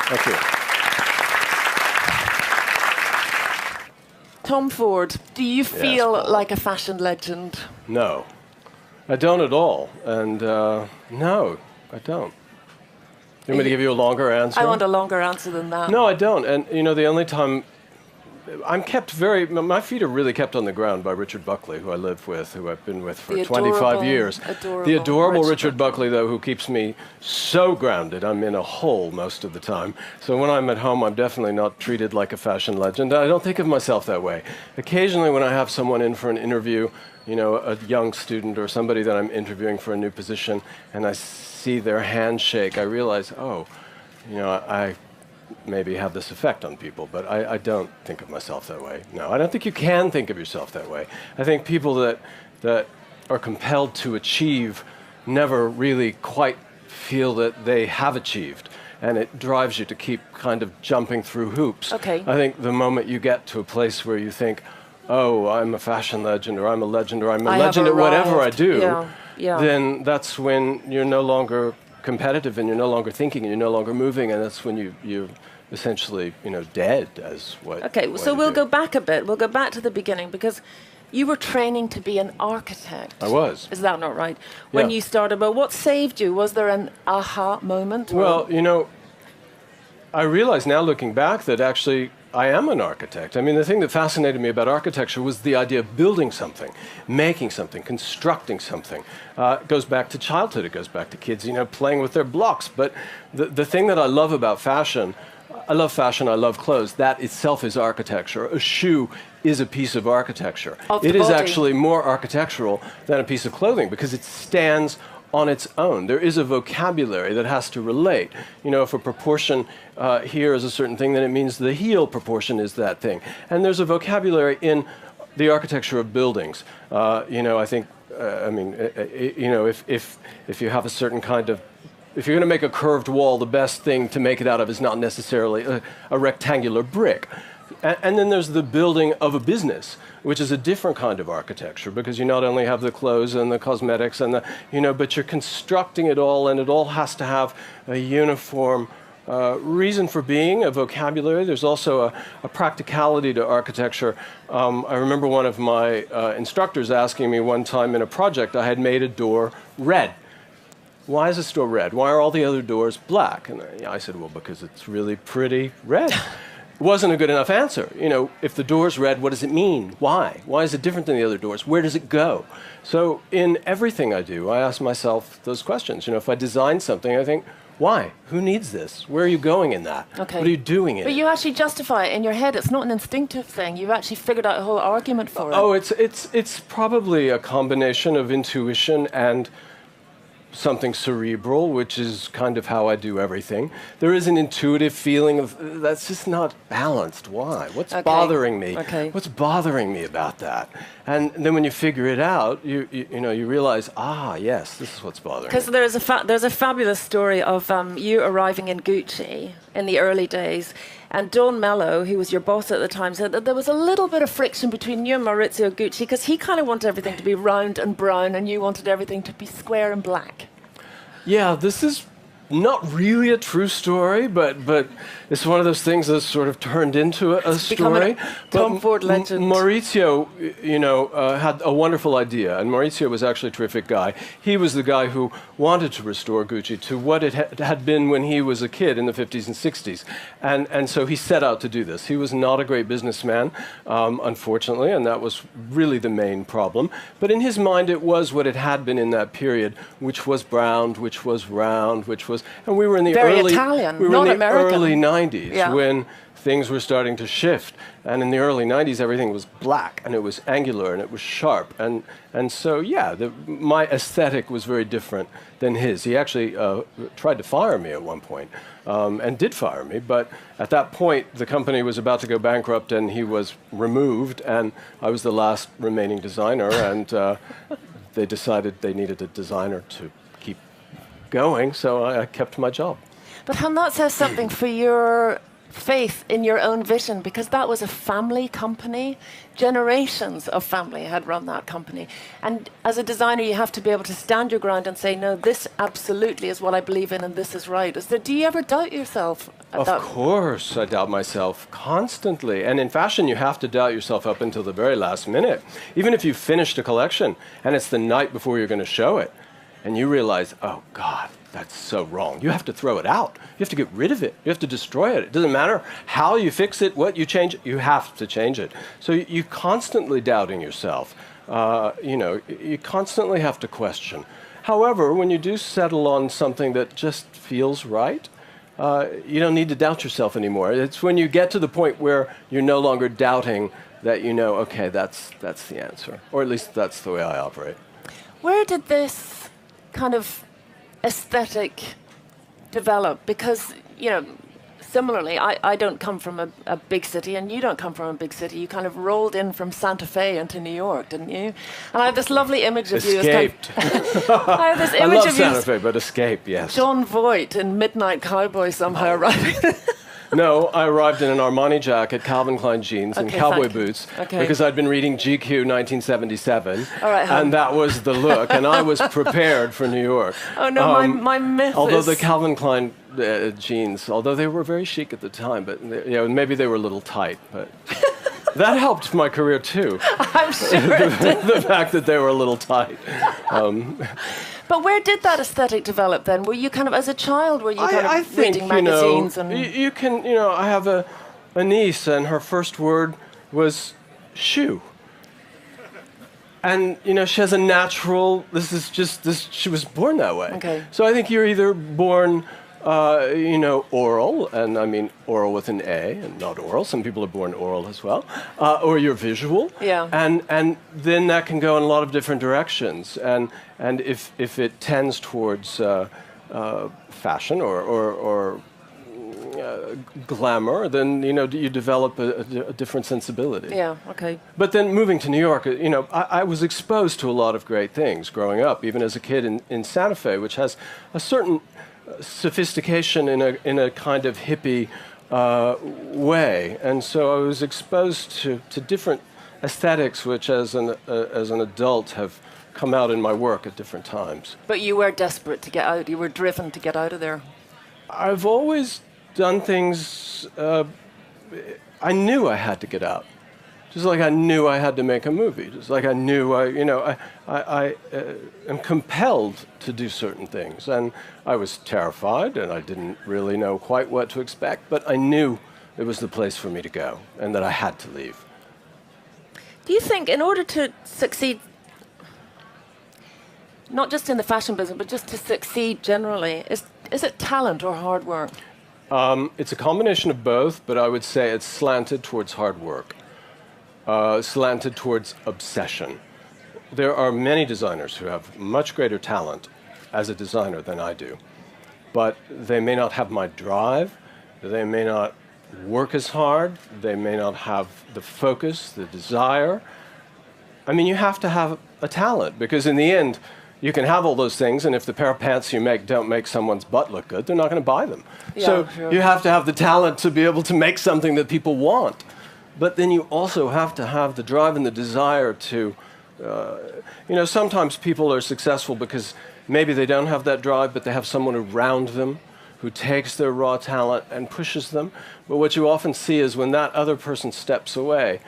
Thank you. Tom Ford, do you feel like a fashion legend? No, I don't at all. And no, I don't. You want me to give you a longer answer? I want a longer answer than that. No, I don't. And, you know, the only time my feet are really kept on the ground by Richard Buckley, who I live with, who I've been with for 25 years. The adorable Richard Buckley, though, who keeps me so grounded. I'm in a hole most of the time. So when I'm at home, I'm definitely not treated like a fashion legend. I don't think of myself that way. Occasionally, when I have someone in for an interview, you know, a young student or somebody that I'm interviewing for a new position, and I see their handshake, I realize, oh, you know, I maybe have this effect on people, but I don't think of myself that way. No, I don't think you can think of yourself that way. I think people that are compelled to achieve never really quite feel that they have achieved, and it drives you to keep kind of jumping through hoops. Okay. I think the moment you get to a place where you think, oh, I'm a fashion legend, or I'm a legend, or I'm a legend at whatever I do, then that's when you're no longer competitive, and you're no longer thinking, and you're no longer moving, and that's when you're essentially, you know, dead as what. Okay, so we'll go back a bit. We'll go back to the beginning, because you were training to be an architect. I was. Is that not right? When you started, but what saved you? Was there an aha moment? Well, you know, I realize now, looking back, that actually I am an architect. I mean, the thing that fascinated me about architecture was the idea of building something, making something, constructing something. It goes back to childhood. It goes back to kids, you know, playing with their blocks. But the thing that I love about fashion, I love clothes. That itself is architecture. A shoe is a piece of architecture. It is actually more architectural than a piece of clothing, because it stands on its own. There is a vocabulary that has to relate. You know, if a proportion here is a certain thing, then it means the heel proportion is that thing. And there's a vocabulary in the architecture of buildings. You know, I think, you know, if you have a certain kind of, if you're going to make a curved wall, the best thing to make it out of is not necessarily a rectangular brick. And then there's the building of a business, which is a different kind of architecture, because you not only have the clothes and the cosmetics and the, you know, but you're constructing it all, and it all has to have a uniform reason for being, a vocabulary. There's also a practicality to architecture. I remember one of my instructors asking me one time in a project, I had made a door red. Why is this door red? Why are all the other doors black? And I said, well, because it's really pretty red. It wasn't a good enough answer. You know, if the door's red, what does it mean? Why? Why is it different than the other doors? Where does it go? So in everything I do, I ask myself those questions. You know, if I design something, I think, why? Who needs this? Where are you going in that? Okay. What are you doing in it? But you actually justify it in your head. It's not an instinctive thing. You've actually figured out a whole argument for it. Oh, it's probably a combination of intuition and something cerebral, which is kind of how I do everything. There is an intuitive feeling of that's just not balanced. Why? What's bothering me? What's bothering me about that? And then when you figure it out, you know, you realize, yes, this is what's bothering me. Because there's a fabulous story of you arriving in Gucci in the early days, and Don Mello, who was your boss at the time, said that there was a little bit of friction between you and Maurizio Gucci, because he kind of wanted everything to be round and brown, and you wanted everything to be square and black. Yeah, this is not really a true story, but it's one of those things that's sort of turned into a story. Tom Ford legend. Maurizio, you know, had a wonderful idea, and Maurizio was actually a terrific guy. He was the guy who wanted to restore Gucci to what it had been when he was a kid in the 50s and 60s, and so he set out to do this. He was not a great businessman, unfortunately, and that was really the main problem. But in his mind, it was what it had been in that period, which was brown, which was round, which was, and we were in the early 90s when things were starting to shift. And in the early 90s, everything was black, and it was angular, and it was sharp. And so, yeah, my aesthetic was very different than his. He actually tried to fire me at one point, and did fire me. But at that point, the company was about to go bankrupt, and he was removed, and I was the last remaining designer, and they decided they needed a designer to keep going, so I kept my job. But Han, that says something for faith in your own vision, because that was a family company. Generations of family had run that company. And as a designer, you have to be able to stand your ground and say, no, this absolutely is what I believe in and this is right. Do you ever doubt yourself? Of course, I doubt myself constantly. And in fashion, you have to doubt yourself up until the very last minute. Even if you've finished a collection and it's the night before you're going to show it, and you realize, oh, God, that's so wrong. You have to throw it out. You have to get rid of it. You have to destroy it. It doesn't matter how you fix it, what you change, you have to change it. So you're constantly doubting yourself. You constantly have to question. However, when you do settle on something that just feels right, you don't need to doubt yourself anymore. It's when you get to the point where you're no longer doubting that you know, okay, that's the answer. Or at least that's the way I operate. Where did this kind of aesthetic develop? Because, similarly, I don't come from a big city, and you don't come from a big city. You kind of rolled in from Santa Fe into New York, didn't you? And I have this lovely image of you. Escaped. I have this image I love of Santa you. Fe, but escape, yes. John Voight in Midnight Cowboy somehow arriving. No, I arrived in an Armani jacket, Calvin Klein jeans, and cowboy boots because I'd been reading GQ 1977, and that was the look, and I was prepared for New York. Oh no, my myth although is... the Calvin Klein jeans, although they were very chic at the time, but maybe they were a little tight, but that helped my career too. I'm sure it did. The fact that they were a little tight. But where did that aesthetic develop then? Were you kind of, as a child, were you kind of reading magazines? You can, I have a niece, and her first word was shoe. And, she has a natural, she was born that way. Okay. So I think you're either born, oral, and I mean oral with an A and not oral. Some people are born oral as well. Or you're visual. Yeah. And then that can go in a lot of different directions. And if it tends towards fashion or glamour, then you develop a different sensibility. Yeah. Okay. But then moving to New York, I was exposed to a lot of great things growing up, even as a kid in Santa Fe, which has a certain sophistication in a kind of hippie way, and so I was exposed to different aesthetics, which as an adult have come out in my work at different times. But you were desperate to get out. You were driven to get out of there. I've always done things. I knew I had to get out. Just like I knew I had to make a movie. Just like I knew I am compelled to do certain things. And I was terrified, and I didn't really know quite what to expect, but I knew it was the place for me to go, and that I had to leave. Do you think in order to succeed, not just in the fashion business, but just to succeed generally, is it talent or hard work? It's a combination of both, but I would say it's slanted towards hard work. Slanted towards obsession. There are many designers who have much greater talent as a designer than I do, but they may not have my drive, they may not work as hard, they may not have the focus, the desire. I mean, you have to have a talent, because in the end, you can have all those things, and if the pair of pants you make don't make someone's butt look good, they're not going to buy them. Yeah, so sure. You have to have the talent to be able to make something that people want. But then you also have to have the drive and the desire to, sometimes people are successful because maybe they don't have that drive, but they have someone around them who takes their raw talent and pushes them. But what you often see is when that other person steps away,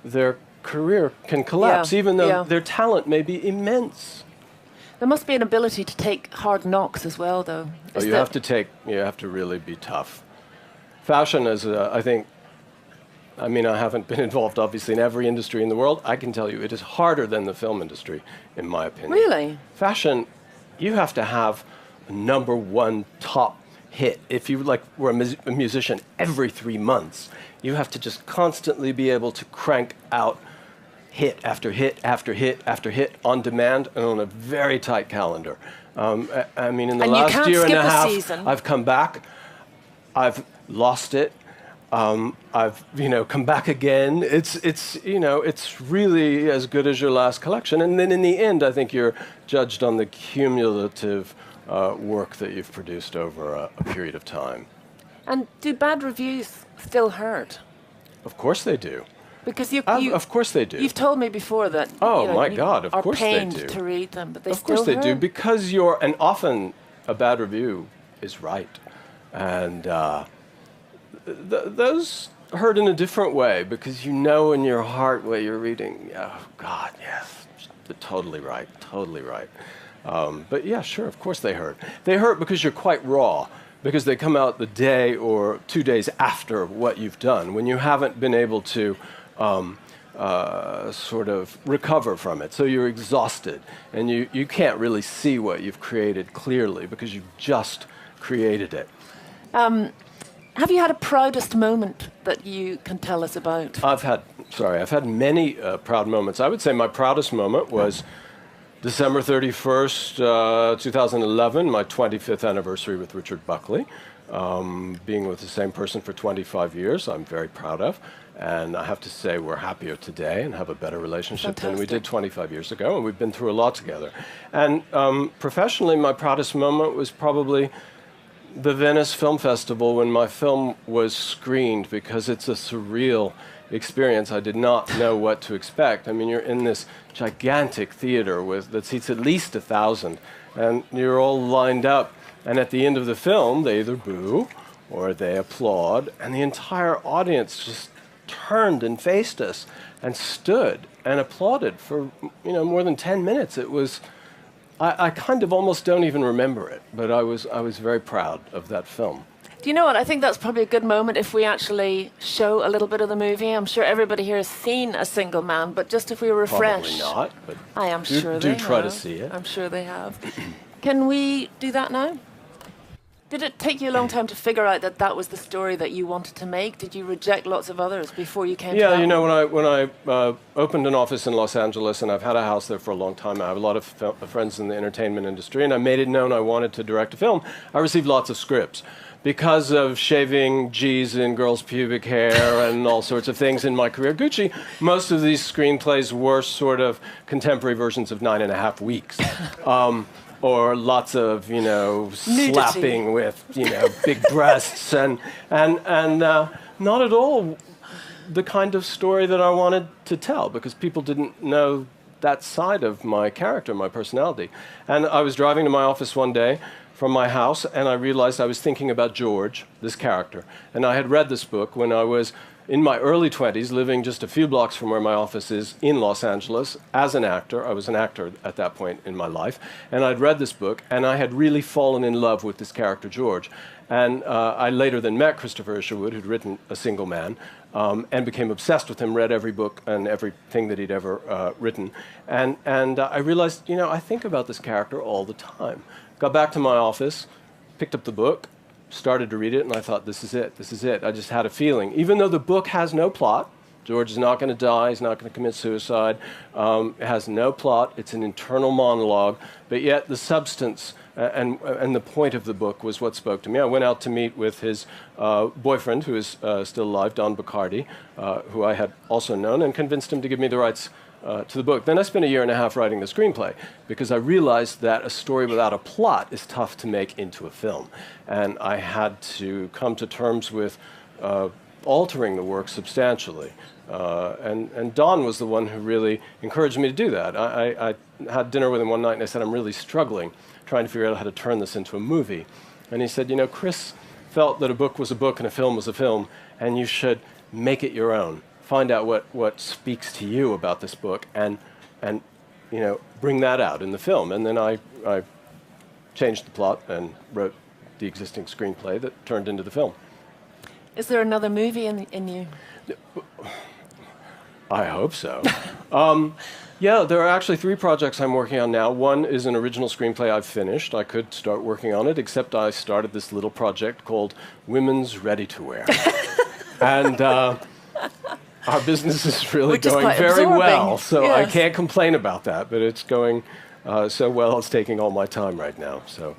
their career can collapse, even though their talent may be immense. There must be an ability to take hard knocks as well, though. You have to really be tough. Fashion is, I haven't been involved, obviously, in every industry in the world. I can tell you it is harder than the film industry, in my opinion. Really? Fashion, you have to have a #1 top hit. If you were a musician every 3 months, you have to just constantly be able to crank out hit after hit after hit after hit on demand and on a very tight calendar. In the last year and a half, I've come back. I've lost it. I've come back again. It's really as good as your last collection. And then in the end, I think you're judged on the cumulative work that you've produced over a period of time. And do bad reviews still hurt? Of course they do. Because Of course they do. You've told me before that my God, of course they pained do. to read them, but they Of still course they hurt. do, because and often a bad review is right. And those hurt in a different way, because you know in your heart what you're reading, oh God, yes, totally right, totally right. But yeah, sure, of course they hurt. They hurt because you're quite raw, because they come out the day or 2 days after what you've done, when you haven't been able to sort of recover from it. So you're exhausted, and you can't really see what you've created clearly because you've just created it. Have you had a proudest moment that you can tell us about? I've had many proud moments. I would say my proudest moment was December 31st, 2011, my 25th anniversary with Richard Buckley. Being with the same person for 25 years, I'm very proud of. And I have to say we're happier today and have a better relationship than we did 25 years ago. And we've been through a lot together. And professionally, my proudest moment was probably the Venice Film Festival when my film was screened, because it's a surreal experience. I did not know what to expect. I mean, you're in this gigantic theater that seats at least 1,000, and you're all lined up. And at the end of the film, they either boo or they applaud, and the entire audience just turned and faced us and stood and applauded for more than 10 minutes. It was, I kind of almost don't even remember it, but I was very proud of that film. Do you know what? I think that's probably a good moment if we actually show a little bit of the movie. I'm sure everybody here has seen A Single Man, but just if we refresh. Probably not, but I am sure they have. Do try to see it. I'm sure they have. Can we do that now? Did it take you a long time to figure out that that was the story that you wanted to make? Did you reject lots of others before you came to that? Yeah, when I opened an office in Los Angeles, and I've had a house there for a long time, I have a lot of friends in the entertainment industry, and I made it known I wanted to direct a film. I received lots of scripts. Because of shaving G's in girls' pubic hair and all sorts of things in my career, Gucci, most of these screenplays were sort of contemporary versions of 9.5 Weeks. Or lots of, slapping with, big breasts, and not at all the kind of story that I wanted to tell, because people didn't know that side of my character, my personality. And I was driving to my office one day from my house, and I realized I was thinking about George, this character. And I had read this book when I was in my early 20s, living just a few blocks from where my office is in Los Angeles as an actor. I was an actor at that point in my life. And I'd read this book, and I had really fallen in love with this character, George. And I later then met Christopher Isherwood, who'd written A Single Man, and became obsessed with him, read every book and everything that he'd ever written. And I realized, I think about this character all the time. Got back to my office, picked up the book, started to read it, and I thought, this is it. I just had a feeling. Even though the book has no plot, George is not going to die, he's not going to commit suicide, it has no plot, it's an internal monologue, but yet the substance and the point of the book was what spoke to me. I went out to meet with his boyfriend, who is still alive, Don Bacardi, who I had also known, and convinced him to give me the rights to the book. Then I spent 1.5 years writing the screenplay, because I realized that a story without a plot is tough to make into a film. And I had to come to terms with altering the work substantially. And Don was the one who really encouraged me to do that. I had dinner with him one night, and I said, I'm really struggling trying to figure out how to turn this into a movie. And he said, Chris felt that a book was a book and a film was a film, and you should make it your own. Find out what speaks to you about this book, and bring that out in the film. And then I changed the plot and wrote the existing screenplay that turned into the film. Is there another movie in you? I hope so. Yeah, there are actually 3 projects I'm working on now. One is an original screenplay I've finished. I could start working on it, except I started this little project called Women's Ready-to-Wear. And our business is really going very well, so yes. I can't complain about that, but it's going so well, it's taking all my time right now. So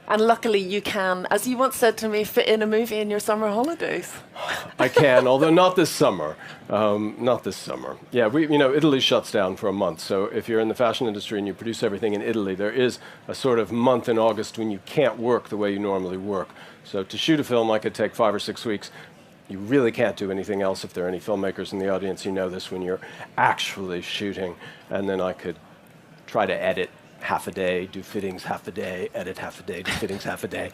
And luckily you can, as you once said to me, fit in a movie in your summer holidays. I can, although not this summer. Not this summer. Yeah, Italy shuts down for a month. So if you're in the fashion industry and you produce everything in Italy, there is a sort of month in August when you can't work the way you normally work. So to shoot a film, I could take 5 or 6 weeks. You really can't do anything else. If there are any filmmakers in the audience, you know this when you're actually shooting. And then I could try to edit half a day, do fittings half a day, edit half a day, do fittings half a day,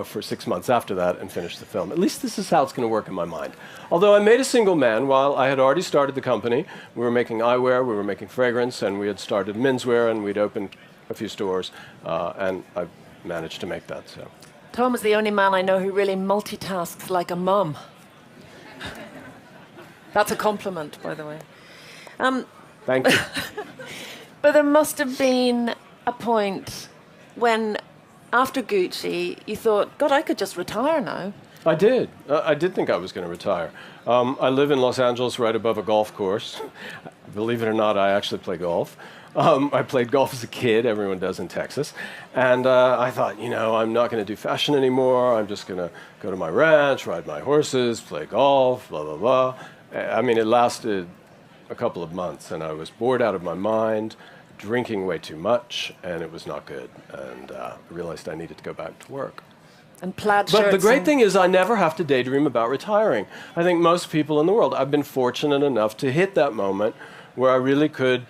for 6 months after that and finish the film. At least this is how it's going to work in my mind. Although I made A Single Man while I had already started the company. We were making eyewear, we were making fragrance, and we had started menswear, and we'd opened a few stores, and I managed to make that. So. Tom is the only man I know who really multitasks like a mum. That's a compliment, by the way. Thank you. But there must have been a point when, after Gucci, you thought, God, I could just retire now. I did. I did think I was going to retire. I live in Los Angeles right above a golf course. Believe it or not, I actually play golf. I played golf as a kid. Everyone does in Texas. And I thought, I'm not going to do fashion anymore. I'm just going to go to my ranch, ride my horses, play golf, blah, blah, blah. I mean, it lasted a couple of months, and I was bored out of my mind, drinking way too much, and it was not good. And I realized I needed to go back to work. And plaid shirts. But the great thing is I never have to daydream about retiring. I think most people in the world, I've been fortunate enough to hit that moment where I really could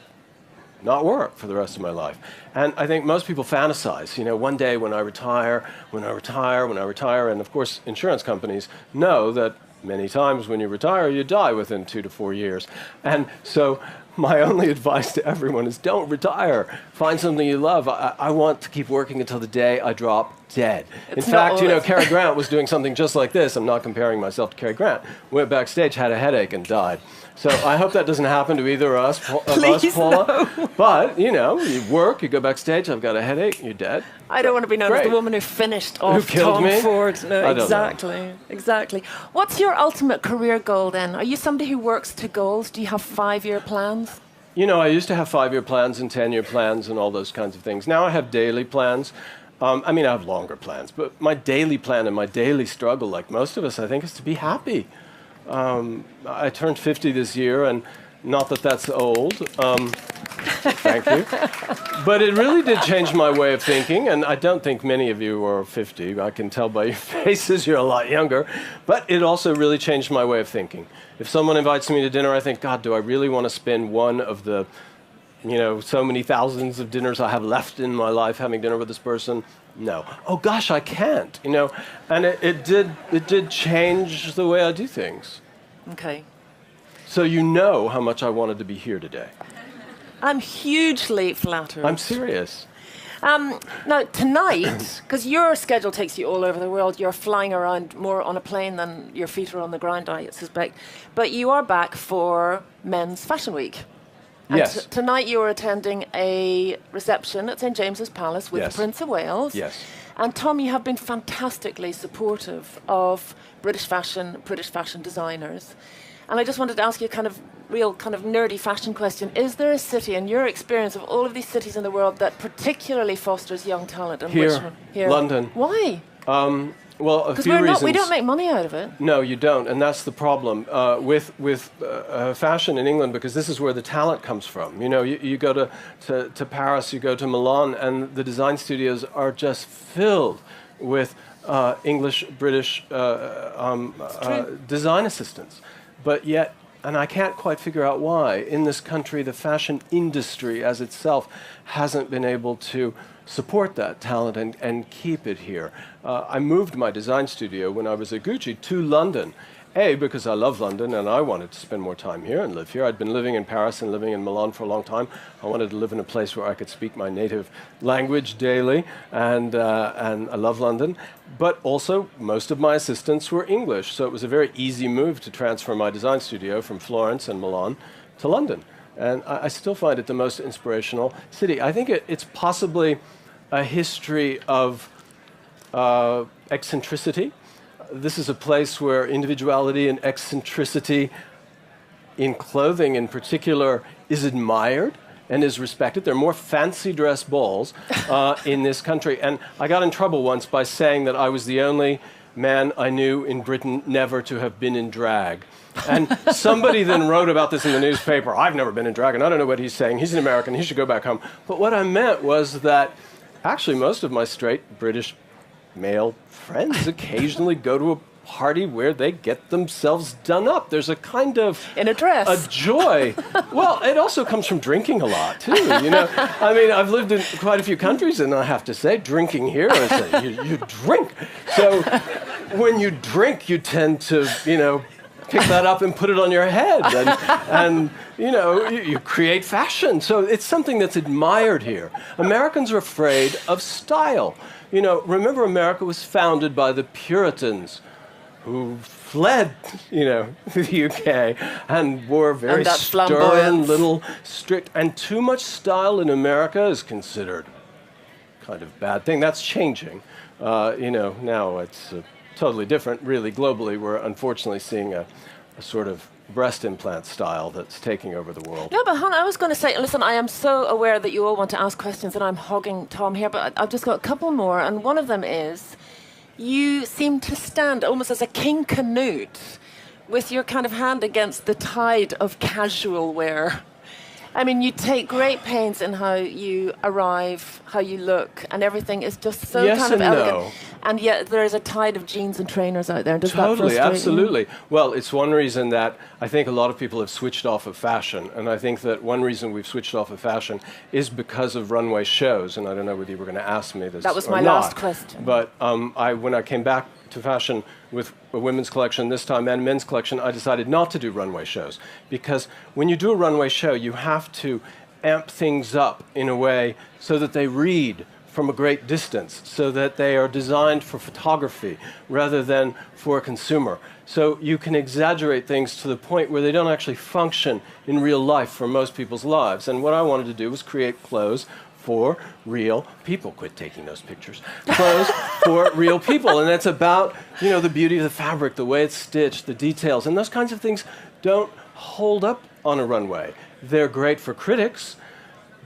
not work for the rest of my life. And I think most people fantasize, one day when I retire, and of course insurance companies know that many times when you retire, you die within 2 to 4 years. And so my only advice to everyone is don't retire. Find something you love. I want to keep working until the day I drop dead. In fact, Cary Grant was doing something just like this. I'm not comparing myself to Cary Grant. Went backstage, had a headache, and died. So I hope that doesn't happen to either of us, Paula. No. But, you work, you go backstage, I've got a headache, you're dead. I don't want to be known as the woman who finished off killed Tom me? Ford. No, I don't know. Exactly. What's your ultimate career goal then? Are you somebody who works to goals? Do you have 5-year plans? I used to have 5-year plans and 10-year plans and all those kinds of things. Now I have daily plans. I have longer plans, but my daily plan and my daily struggle, like most of us, I think, is to be happy. I turned 50 this year, and not that that's old. Thank you. But it really did change my way of thinking, and I don't think many of you are 50. I can tell by your faces you're a lot younger. But it also really changed my way of thinking. If someone invites me to dinner, I think, God, do I really want to spend one of the so many thousands of dinners I have left in my life having dinner with this person? No. Oh gosh, I can't. And it did change the way I do things. Okay. So how much I wanted to be here today. I'm hugely flattered. I'm serious. Now, tonight, because your schedule takes you all over the world, you're flying around more on a plane than your feet are on the ground, I suspect. But you are back for Men's Fashion Week. And yes. Tonight you are attending a reception at St. James's Palace with the Prince of Wales. Yes. And Tom, you have been fantastically supportive of British fashion designers. And I just wanted to ask you a real nerdy fashion question. Is there a city, in your experience of all of these cities in the world, that particularly fosters young talent? And Here, which one? Here, London. Why? Well, a few reasons. We don't make money out of it. No, you don't, and that's the problem with fashion in England, because this is where the talent comes from. You go to Paris, you go to Milan, and the design studios are just filled with English, British design assistants. But yet, and I can't quite figure out why, in this country, the fashion industry as itself hasn't been able to support that talent and keep it here. I moved my design studio when I was at Gucci to London. Because I love London and I wanted to spend more time here and live here. I'd been living in Paris and living in Milan for a long time. I wanted to live in a place where I could speak my native language daily, and I love London. But also, most of my assistants were English, so it was a very easy move to transfer my design studio from Florence and Milan to London. And I still find it the most inspirational city. I think it's possibly a history of eccentricity. This is a place where individuality and eccentricity in clothing in particular is admired and is respected. There are more fancy dress balls in this country. And I got in trouble once by saying that I was the only man I knew in Britain never to have been in drag. And somebody then wrote about this in the newspaper. I've never been in drag, and I don't know what he's saying. He's an American. He should go back home. But what I meant was that actually most of my straight British male friends occasionally go to a party where they get themselves done up. There's a kind of in a dress, a joy. Well, it also comes from drinking a lot too. You know, I mean, I've lived in quite a few countries, and I have to say, drinking here is you drink. So when you drink, you tend to, you know, pick that up and put it on your head, and you know, you create fashion. So it's something that's admired here. Americans are afraid of style. You know, remember, America was founded by the Puritans, who fled, you know, the UK and wore very stern, little, strict, and too much style in America is considered kind of bad thing. That's changing. You know, now it's totally different. Really, globally, we're unfortunately seeing a sort of breast implant style that's taking over the world. No, but Hannah, I was going to say, listen, I am so aware that you all want to ask questions, and I'm hogging Tom here, but I've just got a couple more, and one of them is, you seem to stand almost as a King Canute with your kind of hand against the tide of casual wear. I mean, you take great pains in how you arrive, how you look, and everything is just so yes kind of and elegant. No. And yet there is a tide of jeans and trainers out there. Does totally, that frustrate absolutely. you? Well, it's one reason that I think a lot of people have switched off of fashion, and I think that one reason we've switched off of fashion is because of runway shows. And I don't know whether you were going to ask me this. That was or my not, last question. But when I came back to fashion with a women's collection this time and a men's collection, I decided not to do runway shows, because when you do a runway show, you have to amp things up in a way so that they read from a great distance, so that they are designed for photography rather than for a consumer. So you can exaggerate things to the point where they don't actually function in real life for most people's lives. And what I wanted to do was create clothes for real people. Quit taking those pictures. Clothes for real people. And it's about, you know, the beauty of the fabric, the way it's stitched, the details. And those kinds of things don't hold up on a runway. They're great for critics.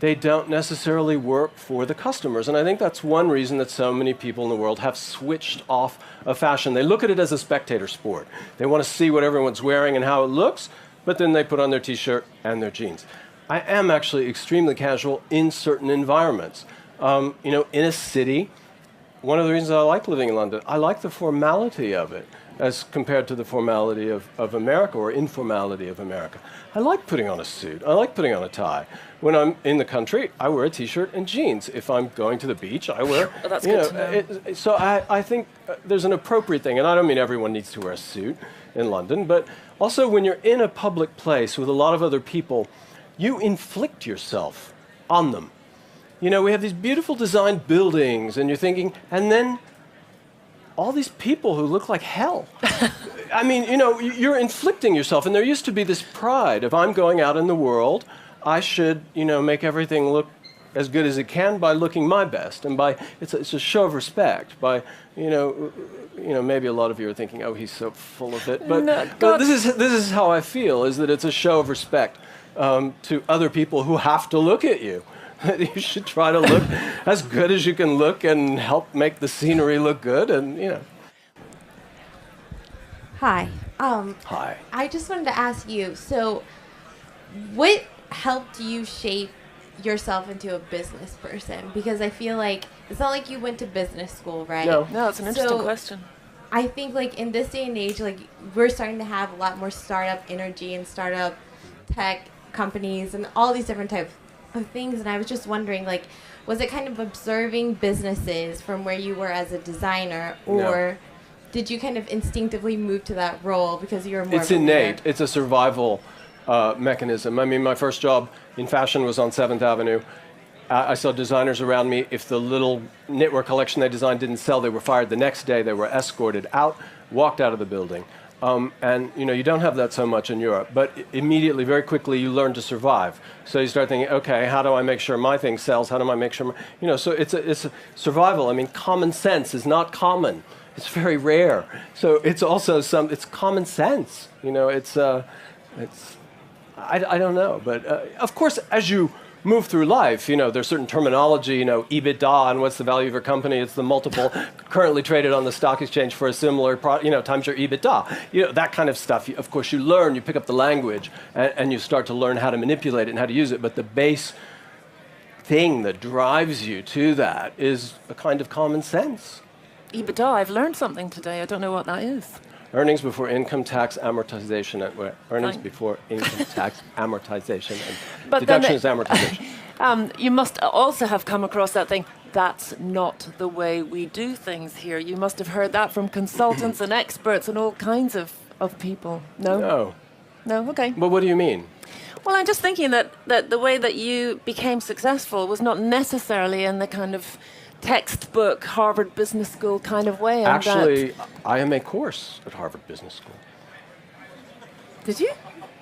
They don't necessarily work for the customers. And I think that's one reason that so many people in the world have switched off of fashion. They look at it as a spectator sport. They want to see what everyone's wearing and how it looks, but then they put on their t-shirt and their jeans. I am actually extremely casual in certain environments. You know, in a city, one of the reasons I like living in London, I like the formality of it as compared to the formality of America, or informality of America. I like putting on a suit. I like putting on a tie. When I'm in the country, I wear a t-shirt and jeans. If I'm going to the beach, I wear, well, that's good to know. So I think there's an appropriate thing, and I don't mean everyone needs to wear a suit in London, but also when you're in a public place with a lot of other people, you inflict yourself on them. You know, we have these beautiful designed buildings, and you're thinking, and then all these people who look like hell. I mean, you know, you're inflicting yourself, and there used to be this pride of, I'm going out in the world, I should, you know, make everything look as good as it can by looking my best, and by it's a show of respect. By you know, maybe a lot of you are thinking, oh, he's so full of it, but, no, but this is how I feel, is that it's a show of respect to other people who have to look at you. You should try to look as good as you can look and help make the scenery look good, and you know. Hi. Hi. I just wanted to ask you, so what helped you shape yourself into a business person? Because I feel like it's not like you went to business school, right? No, it's an interesting question. I think like in this day and age, like we're starting to have a lot more startup energy and startup tech companies and all these different types of things, and I was just wondering, like, was it kind of observing businesses from where you were as a designer, or did you kind of instinctively move to that role because you were more It's of a leader? innate. It's a survival mechanism. I mean, my first job in fashion was on 7th Avenue. I saw designers around me. If the little knitwear collection they designed didn't sell, they were fired the next day. They were escorted out, walked out of the building. And you know, you don't have that so much in Europe, but immediately, very quickly, you learn to survive. So you start thinking, okay, how do I make sure my thing sells? How do I make sure, so it's a survival. I mean, common sense is not common. It's very rare. So it's also it's common sense. You know, I don't know. But of course, as you move through life, there's certain terminology, EBITDA, and what's the value of your company? It's the multiple currently traded on the stock exchange for a similar, times your EBITDA. That kind of stuff. Of course, you learn, you pick up the language, and you start to learn how to manipulate it and how to use it. But the base thing that drives you to that is a kind of common sense. EBITDA, I've learned something today. I don't know what that is. Earnings before income tax amortization. Earnings before income tax amortization. And but deduction is amortization. You must also have come across that thing. That's not the way we do things here. You must have heard that from consultants and experts and all kinds of people. No? No. No? Okay. But what do you mean? Well, I'm just thinking that the way that you became successful was not necessarily in the kind of textbook Harvard Business School kind of way. Actually, I am a course at Harvard Business School. Did you?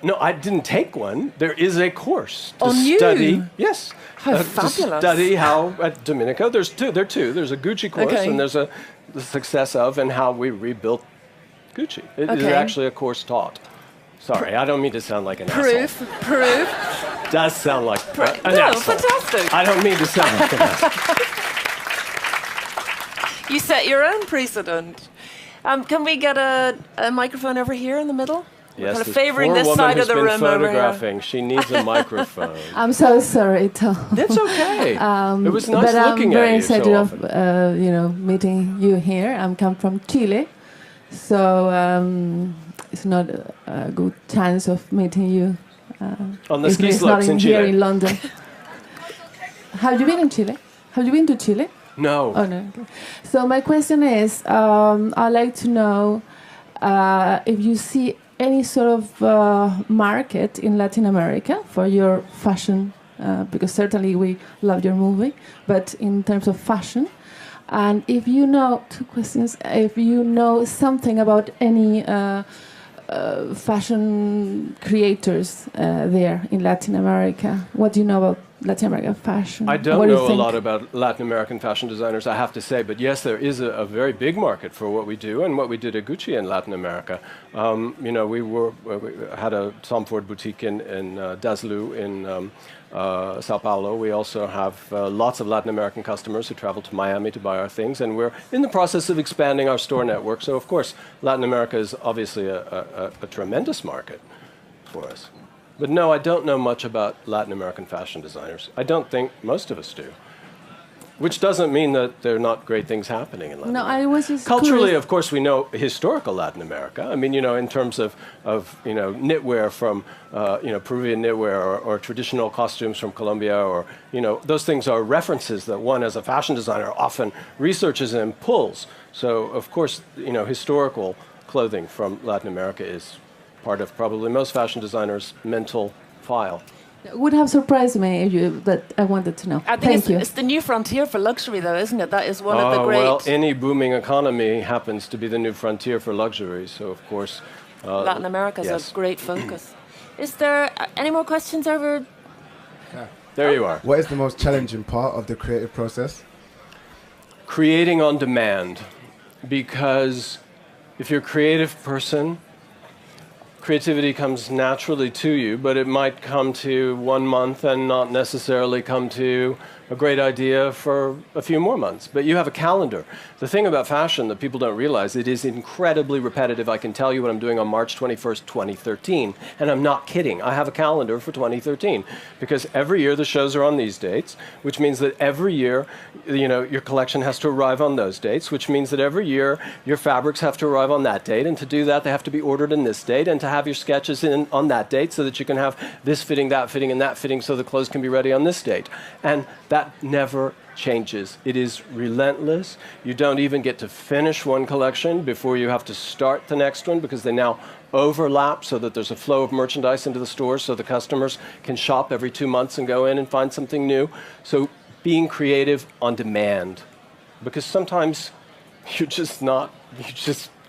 No, I didn't take one. There is a course to On you? study. Yes. How To fabulous. study how at Domenico. There are two. There's a Gucci course, Okay. and there's the success of and how we rebuilt Gucci. It is Okay. actually a course taught. Sorry, I don't mean to sound like an asshole. Proof. Does sound like an No, asshole. fantastic. I don't mean to sound like an asshole. You set your own precedent. Can we get a microphone over here in the middle? We're kind of this favouring poor this woman side of who's the been room over here. photographing. She needs a microphone. I'm so sorry, Tom. It's okay. It was nice But I'm looking very at you excited so of often. meeting you here. I'm come from Chile, so it's not a good chance of meeting you. On the if ski it's slopes not in here Chile. in London. Have you been in Chile? Have you been to Chile? No. Oh no. Okay. So my question is, I'd like to know if you see any sort of market in Latin America for your fashion, because certainly we love your movie, but in terms of fashion, and if you know, two questions, if you know something about any fashion creators there in Latin America. What do you know about Latin American fashion? I don't What do you know a think? lot about Latin American fashion designers, I have to say, but yes, there is a very big market for what we do and what we did at Gucci in Latin America. We had a Tom Ford boutique in Daslu in Sao Paulo. We also have lots of Latin American customers who travel to Miami to buy our things, and we're in the process of expanding our store network. So, of course, Latin America is obviously a tremendous market for us. But no, I don't know much about Latin American fashion designers. I don't think most of us do. Which doesn't mean that there are not great things happening in Latin No, America. I was just Culturally, curious. of course, we know historical Latin America. I mean, in terms of knitwear from, Peruvian knitwear or traditional costumes from Colombia or, those things are references that one as a fashion designer often researches and pulls. So, of course, historical clothing from Latin America is part of probably most fashion designers' mental file. It would have surprised me if you, but I wanted to know. I think Thank you. it's the new frontier for luxury, though, isn't it? That is one of the great. Well, any booming economy happens to be the new frontier for luxury. So, of course, Latin America is yes. a great focus. Is there any more questions over? There you are. What is the most challenging part of the creative process? Creating on demand, because if you're a creative person, creativity comes naturally to you, but it might come to 1 month and not necessarily come to a great idea for a few more months. But you have a calendar. The thing about fashion that people don't realize, it is incredibly repetitive. I can tell you what I'm doing on March 21st, 2013, and I'm not kidding. I have a calendar for 2013 because every year the shows are on these dates, which means that every year, your collection has to arrive on those dates, which means that every year your fabrics have to arrive on that date, and to do that they have to be ordered in this date, and to have your sketches in on that date so that you can have this fitting, that fitting, and that fitting so the clothes can be ready on this date. And that never changes. It is relentless. You don't even get to finish one collection before you have to start the next one because they now overlap so that there's a flow of merchandise into the stores so the customers can shop every 2 months and go in and find something new. So being creative on demand, because sometimes you just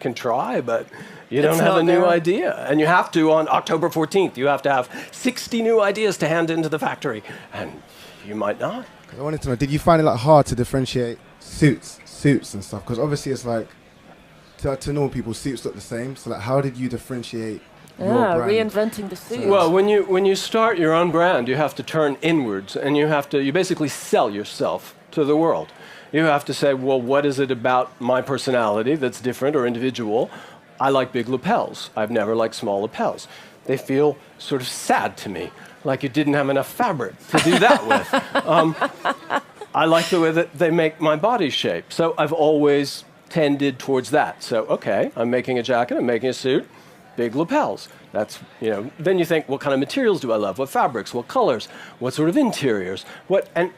can try, but you don't have a new idea. And you have to, on October 14th, you have to have 60 new ideas to hand into the factory. And you might not. I wanted to know, did you find it hard to differentiate suits and stuff? Because obviously it's to normal people, suits look the same. So how did you differentiate Yeah, brand. reinventing the suit. Well, when you start your own brand, you have to turn inwards, and you basically sell yourself to the world. You have to say, well, what is it about my personality that's different or individual? I like big lapels. I've never liked small lapels. They feel sort of sad to me, like you didn't have enough fabric to do that with. I like the way that they make my body shape. So I've always tended towards that. So, okay, I'm making a jacket, I'm making a suit, big lapels. That's, then you think, what kind of materials do I love? What fabrics? What colors? What sort of interiors? And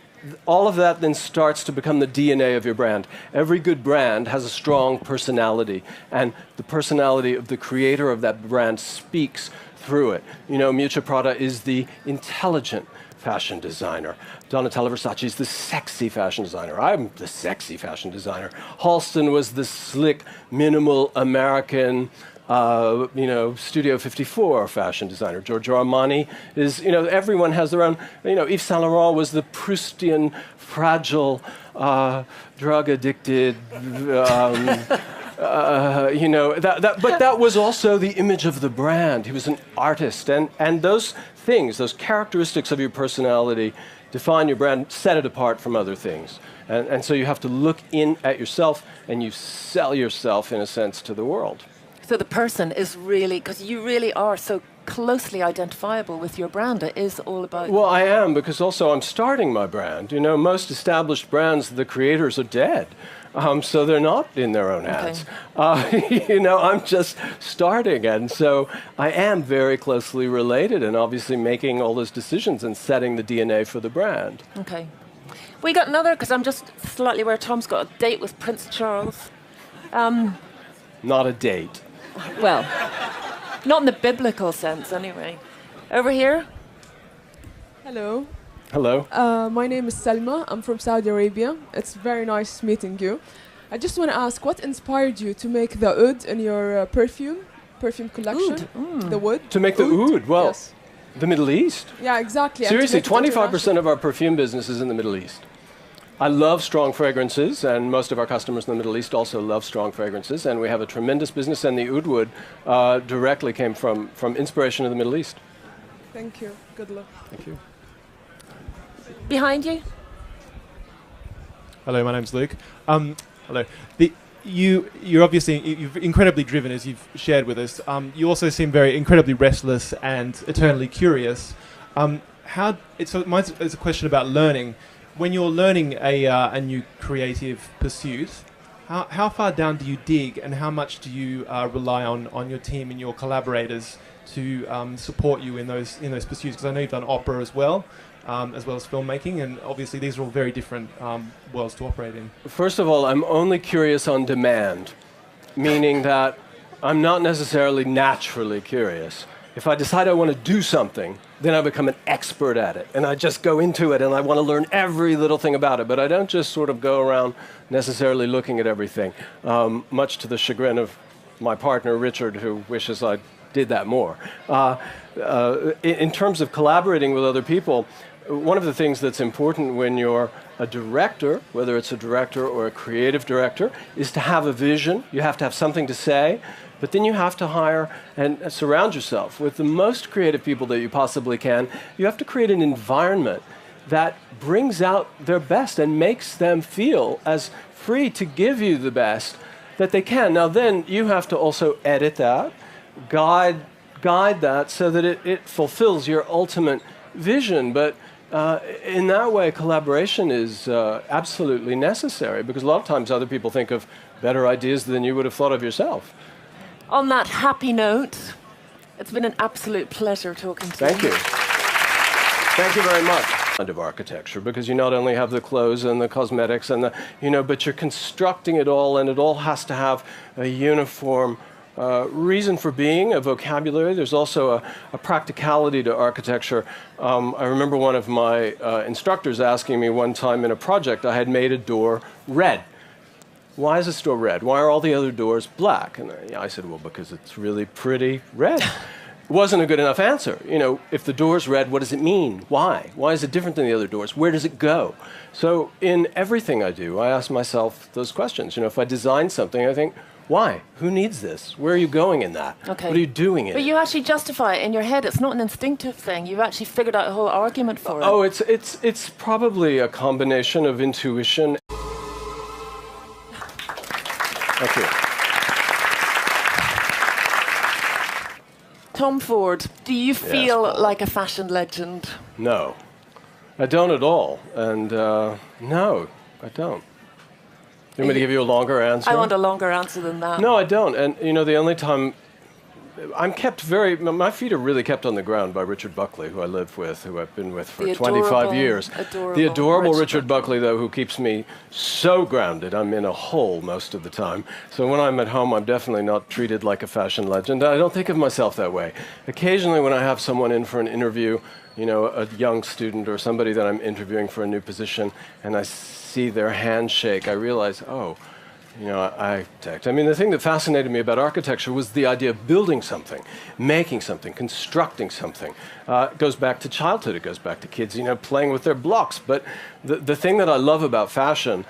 all of that then starts to become the DNA of your brand. Every good brand has a strong personality, and the personality of the creator of that brand speaks through it. Miuccia Prada is the intelligent fashion designer. Donatella Versace is the sexy fashion designer. I'm the sexy fashion designer. Halston was the slick, minimal American Studio 54 fashion designer. Giorgio Armani is, everyone has their own, Yves Saint Laurent was the Proustian, fragile, drug-addicted, but that was also the image of the brand. He was an artist, and those things, those characteristics of your personality define your brand, set it apart from other things. And so you have to look in at yourself, and you sell yourself, in a sense, to the world. So the person is really, because you really are so closely identifiable with your brand. It is all about... Well, I am, because also I'm starting my brand. Most established brands, the creators are dead. So they're not in their own hands. Okay. I'm just starting. And so I am very closely related and obviously making all those decisions and setting the DNA for the brand. Okay. We got another, because I'm just slightly aware Tom's got a date with Prince Charles. Not a date. Well, not in the biblical sense, anyway. Over here. Hello. Hello. My name is Salma. I'm from Saudi Arabia. It's very nice meeting you. I just want to ask, what inspired you to make the oud in your perfume collection? The wood? To make the oud? Well, yes. The Middle East. Yeah, exactly. Seriously, 25% of our perfume business is in the Middle East. I love strong fragrances, and most of our customers in the Middle East also love strong fragrances, and we have a tremendous business, and the oud wood directly came from inspiration in the Middle East. Thank you. Good luck. Thank you. Behind you. Hello, my name's Luke. Hello. You're you're incredibly driven, as you've shared with us. You also seem very incredibly restless and eternally curious. It's a question about learning. When you're learning a new creative pursuit, how far down do you dig, and how much do you rely on your team and your collaborators to support you in those pursuits? Because I know you've done opera as well as filmmaking, and obviously these are all very different worlds to operate in. First of all, I'm only curious on demand, meaning that I'm not necessarily naturally curious. If I decide I want to do something, then I become an expert at it, and I just go into it, and I want to learn every little thing about it, but I don't just sort of go around necessarily looking at everything, much to the chagrin of my partner, Richard, who wishes I did that more. In terms of collaborating with other people, one of the things that's important when you're a director, whether it's a director or a creative director, is to have a vision. You have to have something to say, but then you have to hire and surround yourself with the most creative people that you possibly can. You have to create an environment that brings out their best and makes them feel as free to give you the best that they can. Now then, you have to also edit that, guide that so that it fulfills your ultimate vision. But in that way, collaboration is absolutely necessary, because a lot of times other people think of better ideas than you would have thought of yourself. On that happy note, it's been an absolute pleasure talking to you. Thank you. Thank you very much. Of architecture, because you not only have the clothes and the cosmetics and but you're constructing it all, and it all has to have a uniform reason for being, a vocabulary. There's also a practicality to architecture. I remember one of my instructors asking me one time in a project, I had made a door red. Why is this door red? Why are all the other doors black? And I said, well, because it's really pretty red. It wasn't a good enough answer. If the door's red, what does it mean? Why? Why is it different than the other doors? Where does it go? So in everything I do, I ask myself those questions. If I design something, I think, Why? Who needs this? Where are you going in that? Okay. What are you doing in But it? you actually justify it in your head. It's not an instinctive thing. You've actually figured out a whole argument for it. Oh, it's probably a combination of intuition. Thank you. Tom Ford, do you feel Paula. like a fashion legend? No, I don't at all. And no, I don't. You want me to give you a longer answer? I want a longer answer than that. No, I don't. And you know, the only time I'm kept my feet are really kept on the ground by Richard Buckley, who I live with, who I've been with for The 25 years. adorable The adorable Richard Richard Buckley, though, who keeps me so grounded. I'm in a hole most of the time. So when I'm at home, I'm definitely not treated like a fashion legend. I don't think of myself that way. Occasionally, when I have someone in for an interview, you know, a young student or somebody that I'm interviewing for a new position, and I see their handshake, I realize, oh, you know, I mean, the thing that fascinated me about architecture was the idea of building something, making something, constructing something. It goes back to childhood. It goes back to kids, you know, playing with their blocks. But the thing that I love about fashion,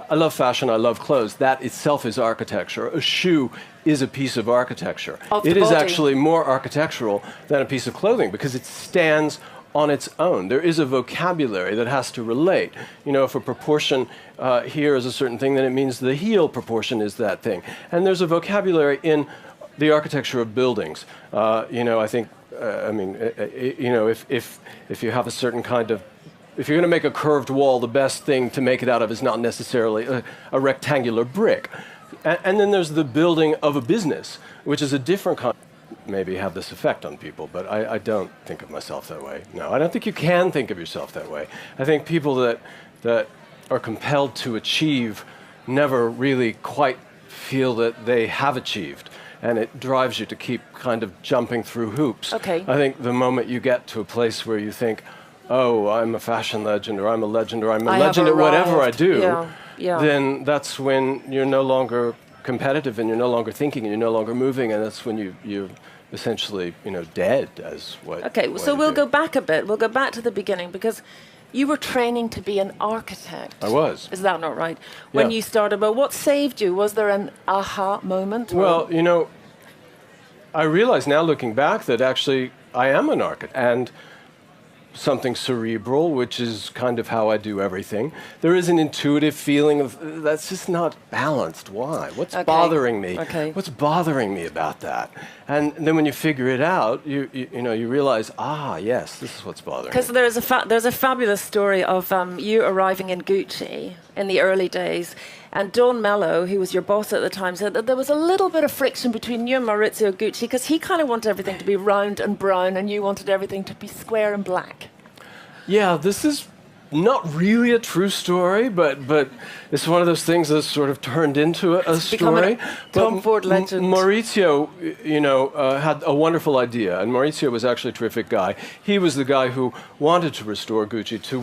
I love clothes. That itself is architecture. A shoe is a piece of architecture. It is actually more architectural than a piece of clothing because it stands on its own. There is a vocabulary that has to relate. You know, if a proportion here is a certain thing, then it means the heel proportion is that thing. And there's a vocabulary in the architecture of buildings. You know, I think, you know, if you have a certain kind of, if you're going to make a curved wall, the best thing to make it out of is not necessarily a rectangular brick. And then there's the building of a business, which is a different kind. Maybe have this effect on people, but I don't think of myself that way. No, I don't think you can think of yourself that way. I think people that are compelled to achieve never really quite feel that they have achieved, and it drives you to keep kind of jumping through hoops. Okay. I think the moment you get to a place where you think, oh, I'm a fashion legend, or I'm a legend, or I'm a legend at whatever I do, then that's when you're no longer competitive and you're no longer thinking and you're no longer moving, and that's when you're essentially, you know, dead as what. Okay, so we'll go back a bit. We'll go back to the beginning because you were training to be an architect. I was. Is that not right? When you started, but what saved you? Was there an aha moment? Well, you know, I realize now looking back that actually I am an architect and something cerebral, which is kind of how I do everything. There is an intuitive feeling of that's just not balanced. Why? What's bothering me? What's bothering me about that? And then when you figure it out, you know, you realize, yes, this is what's bothering me. Because there's a fabulous story of you arriving in Gucci in the early days, and Don Mello, who was your boss at the time, said that there was a little bit of friction between you and Maurizio Gucci because he kind of wanted everything to be round and brown and you wanted everything to be square and black. Yeah, this is not really a true story, but it's one of those things that's sort of turned into a story. Tom Ford legend. Maurizio, you know, had a wonderful idea, and Maurizio was actually a terrific guy. He was the guy who wanted to restore Gucci to